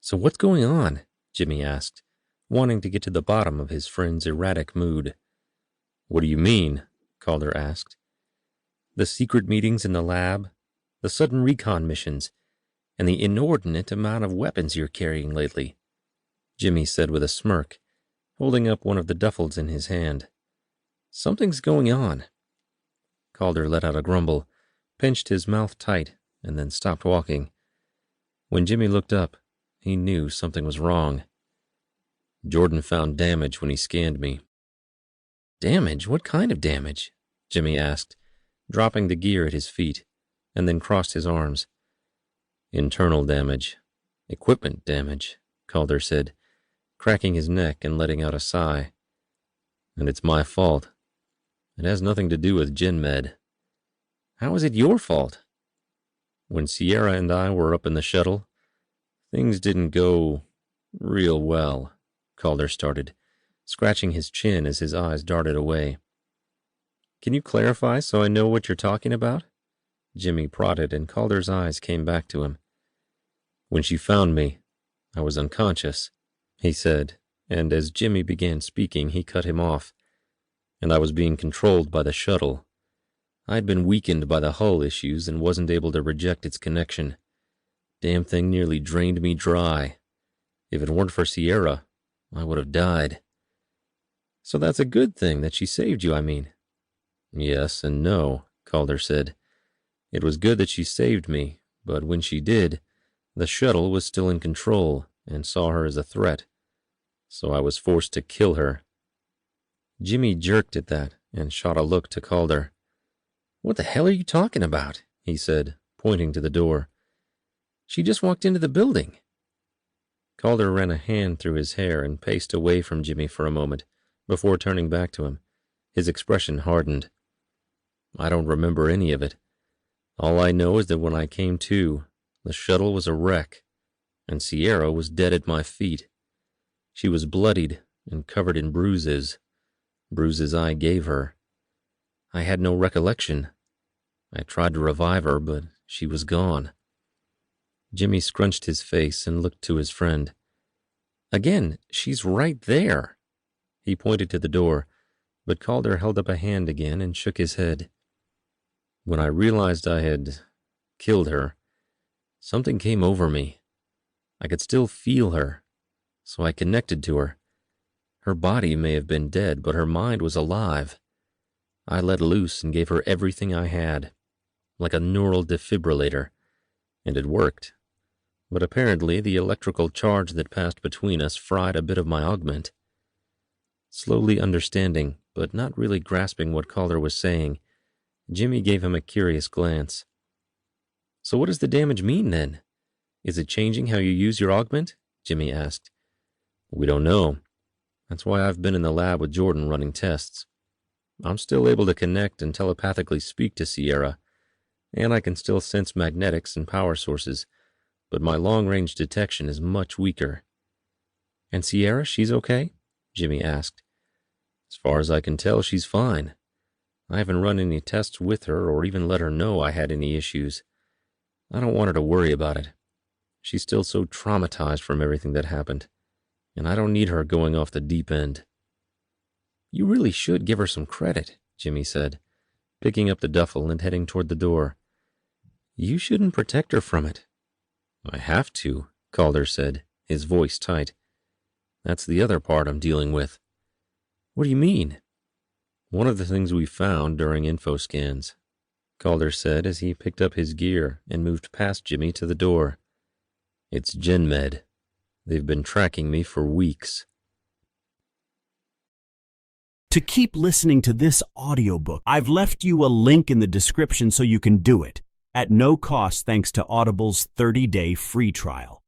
"So what's going on?" Jimmy asked, wanting to get to the bottom of his friend's erratic mood. "What do you mean?" Calder asked. "The secret meetings in the lab, the sudden recon missions, and the inordinate amount of weapons you're carrying lately," Jimmy said with a smirk, holding up one of the duffels in his hand. "Something's going on." Calder let out a grumble, pinched his mouth tight, and then stopped walking. When Jimmy looked up, he knew something was wrong. "Jordan found damage when he scanned me." "Damage? What kind of damage?" Jimmy asked, dropping the gear at his feet, and then crossed his arms. "Internal damage. Equipment damage," Calder said, cracking his neck and letting out a sigh. "And it's my fault. It has nothing to do with GenMed." "How is it your fault?" "When Sierra and I were up in the shuttle, things didn't go real well," Calder started, scratching his chin as his eyes darted away. "Can you clarify so I know what you're talking about?" Jimmy prodded, and Calder's eyes came back to him. "When she found me, I was unconscious," he said, and as Jimmy began speaking, he cut him off. "And I was being controlled by the shuttle. I'd been weakened by the hull issues and wasn't able to reject its connection. Damn thing nearly drained me dry. If it weren't for Sierra, I would have died." "So that's a good thing that she saved you, I mean." "Yes and no," Calder said. "It was good that she saved me, but when she did, the shuttle was still in control and saw her as a threat. So I was forced to kill her." Jimmy jerked at that and shot a look to Calder. "What the hell are you talking about?" he said, pointing to the door. "She just walked into the building." Calder ran a hand through his hair and paced away from Jimmy for a moment before turning back to him. His expression hardened. "I don't remember any of it. All I know is that when I came to, the shuttle was a wreck, and Sierra was dead at my feet. She was bloodied and covered in bruises I gave her. I had no recollection. I tried to revive her, but she was gone." Jimmy scrunched his face and looked to his friend. "Again, she's right there." He pointed to the door, but Calder held up a hand again and shook his head. "When I realized I had killed her, something came over me. I could still feel her, so I connected to her. Her body may have been dead, but her mind was alive. I let loose and gave her everything I had, like a neural defibrillator, and it worked. But apparently the electrical charge that passed between us fried a bit of my augment." Slowly understanding, but not really grasping what Calder was saying, Jimmy gave him a curious glance. "So what does the damage mean, then? Is it changing how you use your augment?" Jimmy asked. "We don't know. That's why I've been in the lab with Jordan running tests. I'm still able to connect and telepathically speak to Sierra, and I can still sense magnetics and power sources, but my long-range detection is much weaker." "And Sierra, she's okay?" Jimmy asked. "As far as I can tell, she's fine. I haven't run any tests with her or even let her know I had any issues. I don't want her to worry about it. She's still so traumatized from everything that happened, and I don't need her going off the deep end." "You really should give her some credit," Jimmy said, picking up the duffel and heading toward the door. "You shouldn't protect her from it." "I have to," Calder said, his voice tight. "That's the other part I'm dealing with." "What do you mean?" "One of the things we found during info scans," Calder said as he picked up his gear and moved past Jimmy to the door. "It's GenMed. They've been tracking me for weeks." To keep listening to this audiobook, I've left you a link in the description so you can do it, at no cost thanks to Audible's 30-day free trial.